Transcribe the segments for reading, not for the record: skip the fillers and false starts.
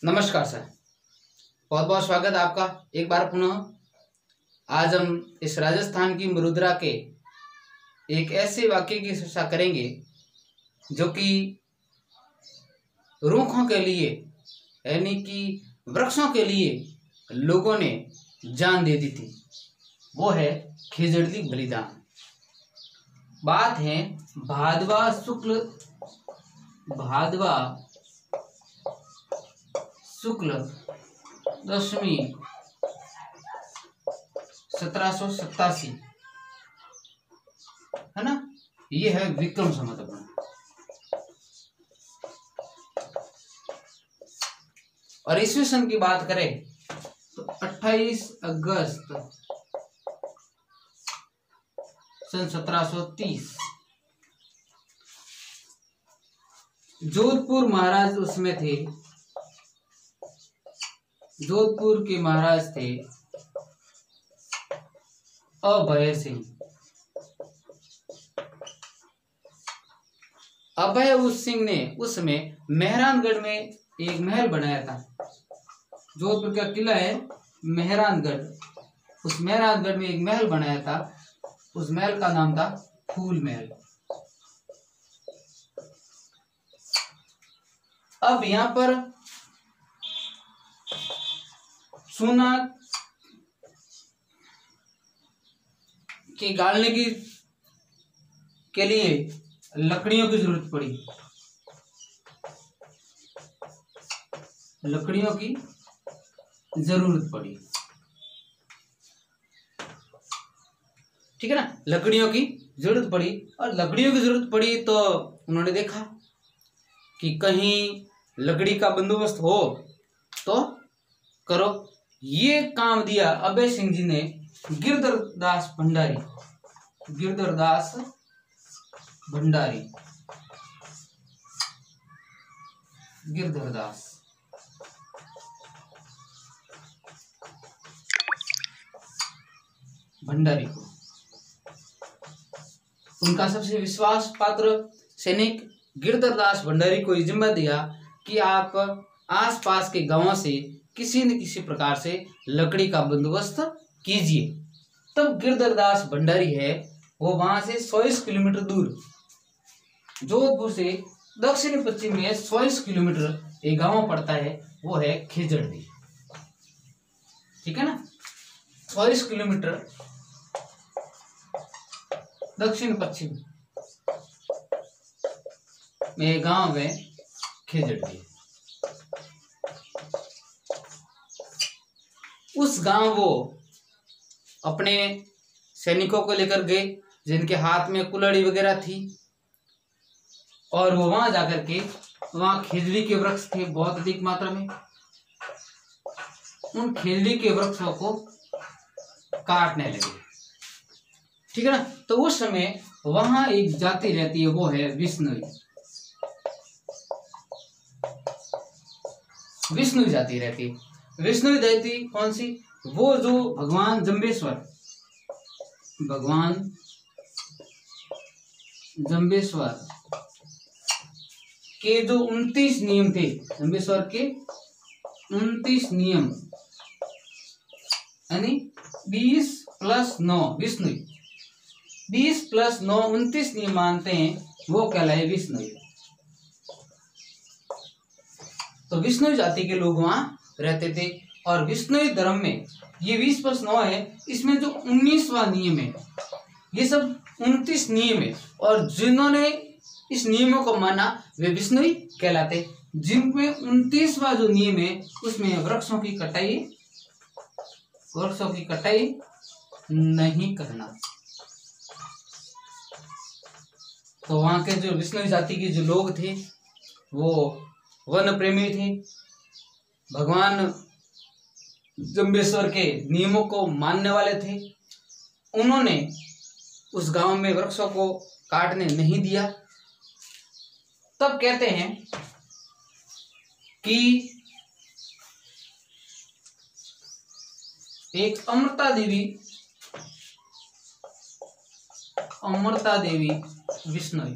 नमस्कार सर, बहुत बहुत स्वागत है आपका एक बार पुनः। आज हम इस राजस्थान की मरुद्रा के एक ऐसे वाक्य की चर्चा करेंगे जो कि रूखों के लिए यानी कि वृक्षों के लिए लोगों ने जान दे दी थी। वो है खेजड़ती बलिदान। बात है भादवा शुक्ल दशमी 1787, है ना। ये है विक्रम संवत अपना। और ईस्वी सन की बात करें तो 28 अगस्त सन 1730 जोधपुर महाराज उसमें थे। जोधपुर के महाराज थे अभय सिंह। अभय उस सिंह ने उसमें मेहरानगढ़ में एक महल बनाया था। जोधपुर का किला है मेहरानगढ़, उस मेहरानगढ़ में एक महल बनाया था। उस महल का नाम था फूल महल। अब यहां पर सोना के गाड़ने के लिए लकड़ियों की जरूरत पड़ी। लकड़ियों की जरूरत पड़ी, ठीक है ना। लकड़ियों की जरूरत पड़ी और लकड़ियों की जरूरत पड़ी तो उन्होंने देखा कि कहीं लकड़ी का बंदोबस्त हो तो करो। ये काम दिया अभय सिंह जी ने गिरधरदास भंडारी। गिरधरदास भंडारी, गिरधरदास भंडारी को, उनका सबसे विश्वास पात्र सैनिक गिरधरदास भंडारी को जिम्मा दिया कि आप आसपास के गांवों से किसी न किसी प्रकार से लकड़ी का बंदोबस्त कीजिए। तब गिरधरदास भंडारी है वो वहां से 100 किलोमीटर दूर, जोधपुर से दक्षिण पश्चिम में 100 किलोमीटर एक गांव पड़ता है, वो है खेजड़ती, ठीक है ना। 100 किलोमीटर दक्षिण पश्चिम में गांव है खेजड़ती। उस गांव वो अपने सैनिकों को लेकर गए जिनके हाथ में कुल्हाड़ी वगैरह थी, और वो वहां जाकर के वहां खेजड़ी के वृक्ष थे बहुत अधिक मात्रा में। उन खेजड़ी के वृक्षों को काटने लगे, ठीक है ना। तो उस समय वहां एक जाति रहती है, वो है विष्णुई। विष्णुई जाति रहती है। विष्णुई जाति कौन सी? वो जो भगवान जम्बेश्वर के जो 29 नियम थे, जम्बेश्वर के 29 नियम यानी 20 + 9 विष्णुई, 20 + 9 29 नियम मानते हैं, वो कहलाए विष्णुई। तो विष्णुई जाति के लोग वहां रहते थे। और विष्णुई धर्म में ये 20 + 9 है, इसमें जो 19वां नियम है, ये सब 29 नियम है। और जिन्होंने इस नियमों को माना वे विष्णुई कहलाते। जिनमें 29वां जो नियम है उसमें वृक्षों की कटाई नहीं करना। तो वहां के जो विष्णुई जाति के जो लोग थे वो वन प्रेमी थे, भगवान जम्बेश्वर के नियमों को मानने वाले थे। उन्होंने उस गांव में वृक्षों को काटने नहीं दिया। तब कहते हैं कि एक अमृता देवी विष्णुई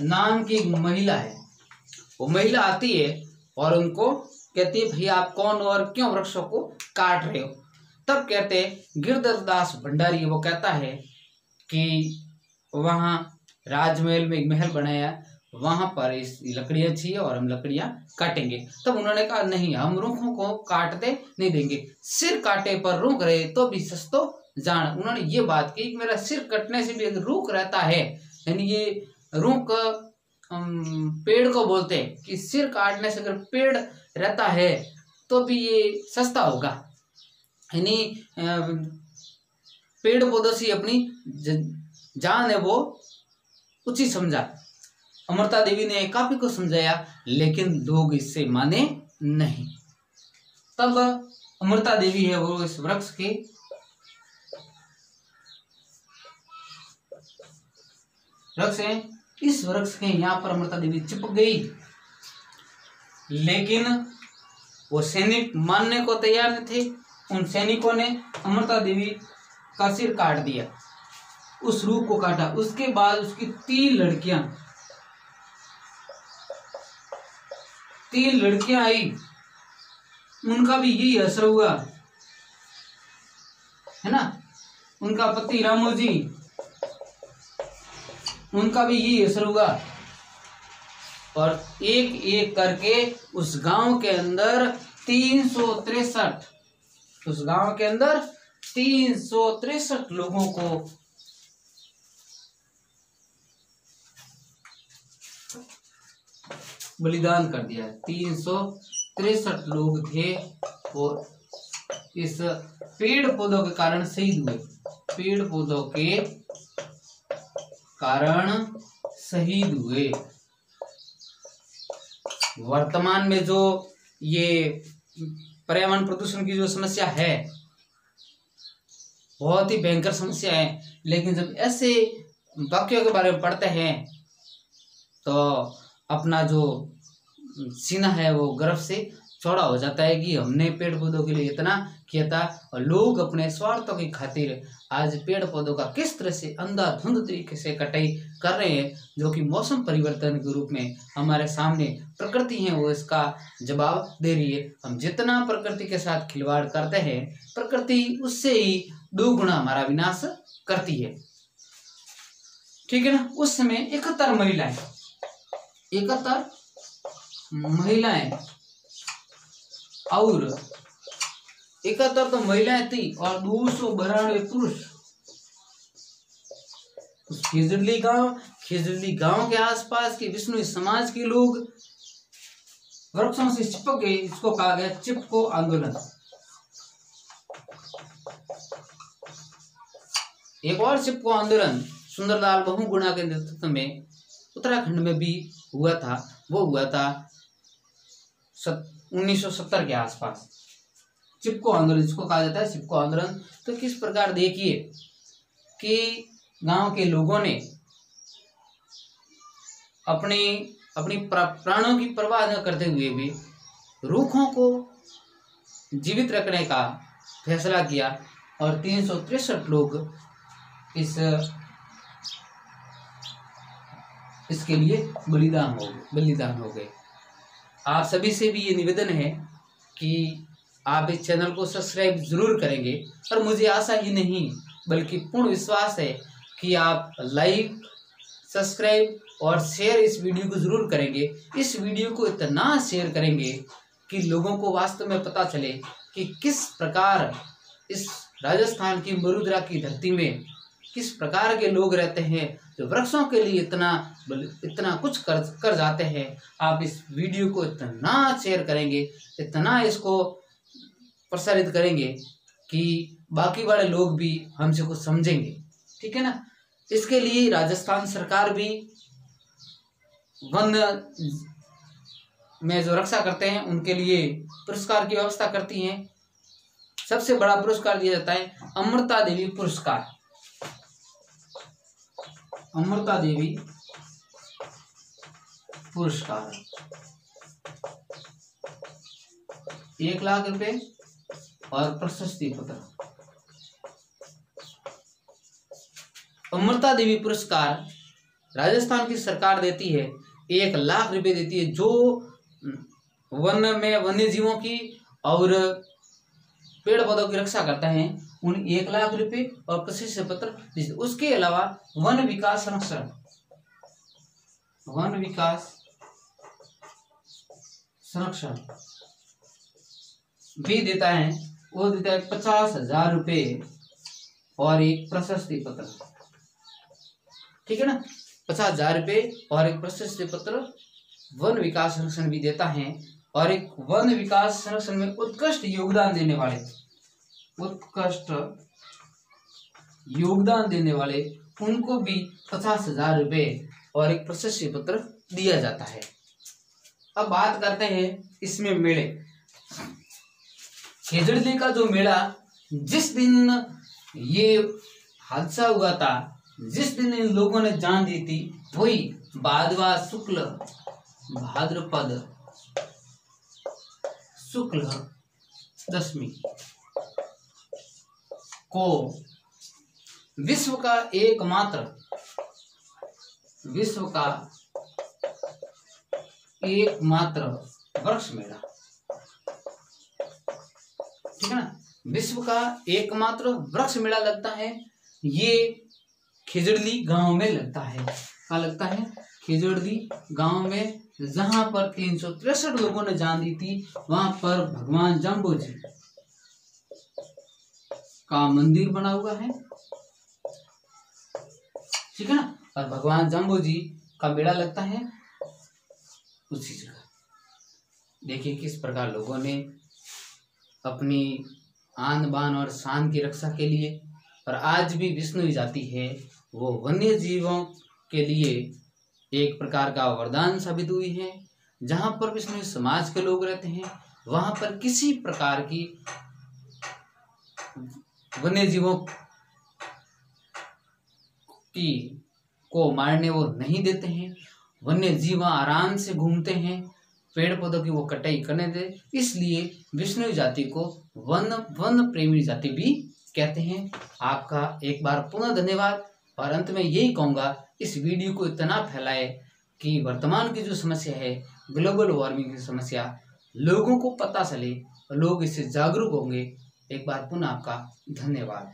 नाम की एक महिला है, वो महिला आती है और उनको कहती है भैया आप कौन हो और क्यों वृक्षों को काट रहे हो। तब कहते गिरधर दास भंडारी वो कहता है कि वहाँ राजमहल में एक महल बनाया, वहां पर इस लकड़ियां चाहिए और हम लकड़ियां काटेंगे। तब उन्होंने कहा नहीं, हम रूखों को काटते नहीं देंगे, सिर काटे पर रूख रहे तो भी सस्तो जान। उन्होंने ये बात की कि मेरा सिर कटने से भी अगर रूख रहता है, यानी ये रूख पेड़ को बोलते हैं कि सिर काटने से अगर पेड़ रहता है तो भी ये सस्ता होगा, यानी पेड़ पौधों से अपनी जान है वो उचित समझा। अमृता देवी ने काफी को समझाया लेकिन लोग इससे माने नहीं। तब अमृता देवी है वो इस वृक्ष के इस वृक्ष के यहाँ पर अमृता देवी चिपक गई, लेकिन वो सैनिक मानने को तैयार नहीं थे। उन सैनिकों ने अमृता देवी का सिर काट दिया, उस रूख को काटा। उसके बाद उसकी 3 लड़कियां आई, उनका भी यही असर हुआ, है ना। उनका पति रामू जी, उनका भी यही असर हुआ और एक एक करके उस गांव के अंदर 363 लोगों को बलिदान कर दिया। 363 लोग थे और इस पेड़ पौधों के कारण शहीद हुए, पेड़ पौधों के कारण शहीद हुए। वर्तमान में जो ये पर्यावरण प्रदूषण की जो समस्या है बहुत ही भयंकर समस्या है, लेकिन जब ऐसे वाक्यों के बारे में पढ़ते हैं तो अपना जो सीना है वो गर्व से चौड़ा हो जाता है कि हमने पेड़ पौधों के लिए इतना किया था और लोग अपने स्वार्थों की खातिर आज पेड़ पौधों का किस तरह से अंधाधुंध तरीके से कटाई कर रहे हैं, जो कि मौसम परिवर्तन के रूप में हमारे सामने प्रकृति है वो इसका जवाब दे रही है। हम जितना प्रकृति के साथ खिलवाड़ करते हैं प्रकृति उससे ही 2 गुना हमारा विनाश करती है, ठीक है ना। उस समय 71 महिलाएं और 71 तो महिलाएं थी और 292 पुरुष उस खिजड़ली गांव के आसपास के विष्णु समाज के लोग वृक्षों से चिपक गए। इसको कहा गया चिपको आंदोलन। एक और चिपको आंदोलन सुंदरलाल बहुगुणा के नेतृत्व में उत्तराखंड में भी हुआ था। वो हुआ था 1970 के आसपास। चिपको आंदोलन जिसको कहा जाता है चिपको आंदोलन। तो किस प्रकार देखिए कि गांव के लोगों ने अपनी प्राणों की परवाह न करते हुए भी रूखों को जीवित रखने का फैसला किया और 363 लोग इसके लिए बलिदान हो गए। आप सभी से भी ये निवेदन है कि आप इस चैनल को सब्सक्राइब जरूर करेंगे और मुझे आशा ही नहीं बल्कि पूर्ण विश्वास है कि आप लाइक, सब्सक्राइब और शेयर इस वीडियो को जरूर करेंगे। इस वीडियो को इतना शेयर करेंगे कि लोगों को वास्तव में पता चले कि किस प्रकार इस राजस्थान की मरुद्रा की धरती में किस प्रकार के लोग रहते हैं जो वृक्षों के लिए इतना कुछ कर जाते हैं। आप इस वीडियो को इतना शेयर करेंगे, इतना इसको प्रसारित करेंगे कि बाकी वाले लोग भी हमसे कुछ समझेंगे, ठीक है ना। इसके लिए राजस्थान सरकार भी वन में जो रक्षा करते हैं उनके लिए पुरस्कार की व्यवस्था करती हैं। सबसे बड़ा पुरस्कार दिया जाता है अमृता देवी पुरस्कार। अमृता देवी पुरस्कार 1 लाख रुपए और प्रशस्ति पत्र। अमृता देवी पुरस्कार राजस्थान की सरकार देती है 1,00,000 देती है। जो वन में वन्य जीवों की और पेड़ पौधों की रक्षा करता है उन 1,00,000 और प्रशस्ति पत्र। उसके अलावा वन विकास संरक्षण भी देता है। वो देता है 50,000 और एक प्रशस्ति पत्र। ठीक है ना, 50,000 और एक प्रशस्ति पत्र वन विकास संरक्षण भी देता है। और एक वन विकास संरक्षण में उत्कृष्ट योगदान देने वाले उनको भी 50,000 और एक प्रशस्ति पत्र दिया जाता है। अब बात करते हैं इसमें मेले। खेजड़ली का जो मेला, जिस दिन ये हादसा हुआ था, जिस दिन इन लोगों ने जान दी थी, वही भाद्रपद शुक्ल दशमी को विश्व का एकमात्र वृक्ष मेला, ठीक है ना, विश्व का एकमात्र वृक्ष मेला लगता है। ये खेजड़ली गांव में लगता है। कहाँ लगता है? खेजड़ली गांव में, जहां पर 363 लोगों ने जान दी थी। वहां पर भगवान जम्बो जी का मंदिर बना हुआ है, ठीक है ना, और भगवान जम्बो जी का मेला लगता है उसी जगह। देखिए किस प्रकार लोगों ने अपनी आन बान और शान की रक्षा के लिए, और आज भी विष्णु जाति है वो वन्य जीवों के लिए एक प्रकार का वरदान साबित हुई है। जहां पर विष्णु समाज के लोग रहते हैं वहां पर किसी प्रकार की वन्य जीवों को मारने वो नहीं देते हैं। वन्य जीव आराम से घूमते हैं, पेड़ पौधों की वो कटाई करने दे। इसलिए विष्णु जाति को वन प्रेमी जाति भी कहते हैं। आपका एक बार पुनः धन्यवाद। और अंत में यही कहूँगा, इस वीडियो को इतना फैलाए कि वर्तमान की जो समस्या है ग्लोबल वार्मिंग की समस्या लोगों को पता चले और लोग इससे जागरूक होंगे। एक बार पुनः आपका धन्यवाद।